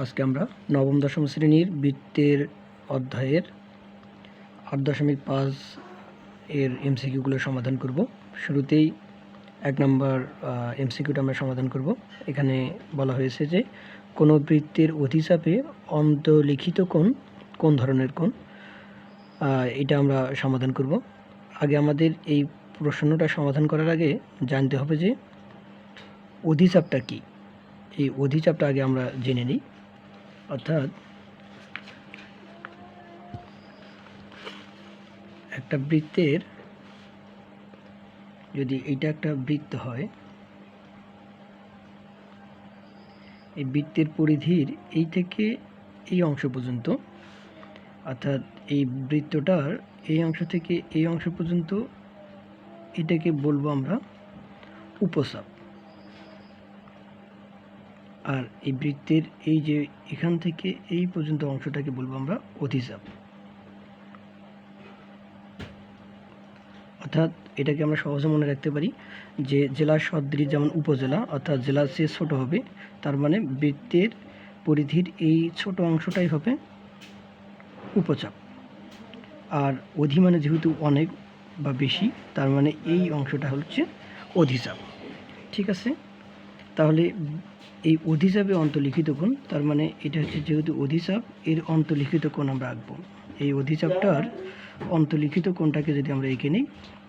আজকে আমরা নবম দশম শ্রেণীর বৃত্তের অধ্যায়ের 8.5 এর এমসিকিউগুলো সমাধান করব। শুরুতেই 1 নম্বর এমসিকিউটা আমরা সমাধান করব। এখানে বলা হয়েছে যে কোনো বৃত্তের অধিচাপে অন্তর্লিখিত কোণ কোন ধরনের কোণ, এটা আমরা সমাধান করব। আগে আমাদের এই প্রশ্নটা সমাধান করার আগে জানতে হবে যে অধিচাপটা কী। এই অধিচাপটা আগে আমরা জেনে নিই। অর্থাৎ একটা বৃত্তের, যদি এইটা একটা বৃত্ত হয়, এই বৃত্তের পরিধির এই থেকে এই অংশ পর্যন্ত, অর্থাৎ এই বৃত্তটার এই অংশ থেকে এই অংশ পর্যন্ত, এটাকে বলবো আমরা উপচাপ। আর এই বৃত্তের এই যে এখান থেকে এই পর্যন্ত অংশটাকে বলবো আমরা অধিচাপ। অর্থাৎ এটাকে আমরা সহজে মনে রাখতে পারি যে জেলার সদৃশ যেমন উপজেলা, অর্থাৎ জেলার চেয়ে ছোট হবে, তার মানে বৃত্তের পরিধির এই ছোট অংশটাই হবে উপচাপ। আর অধি মানে যেহেতু অনেক বা বেশি, তার মানে এই অংশটা হচ্ছে অধিচাপ। ঠিক আছে, তাহলে এই অধিচাপে অন্তর্লিখিত কোণ, তার মানে এটা হচ্ছে যেহেতু অধিচাপ, এর অন্তর্লিখিত কোণ আমরা আঁকবো। এই অধিচাপটার অন্তর্লিখিত কোণটাকে যদি আমরা এঁকে নিই,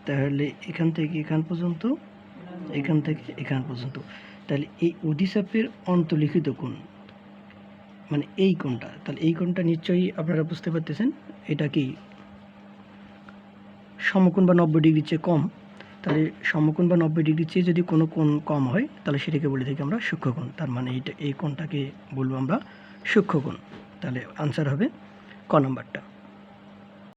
তাহলে এখান থেকে এখান পর্যন্ত, এখান থেকে এখান পর্যন্ত, তাহলে এই অধিচাপের অন্তর্লিখিত কোণ মানে এই কোণটা, তাহলে এই কোণটা নিশ্চয়ই আপনারা বুঝতে পারতেছেন এটা কি সমকোণ বা 90 ডিগ্রির চেয়ে কম। তাহলে সমকোণ বা 90 ডিগ্রির চেয়ে যদি কোনো কোণ কম হয়, তাহলে সেটাকে বলে থাকি আমরা সূক্ষ্মকোণ। তার মানে এই কোণটাকে বলবো আমরা সূক্ষ্মকোণ। তাহলে আনসার হবে ক নাম্বারটা।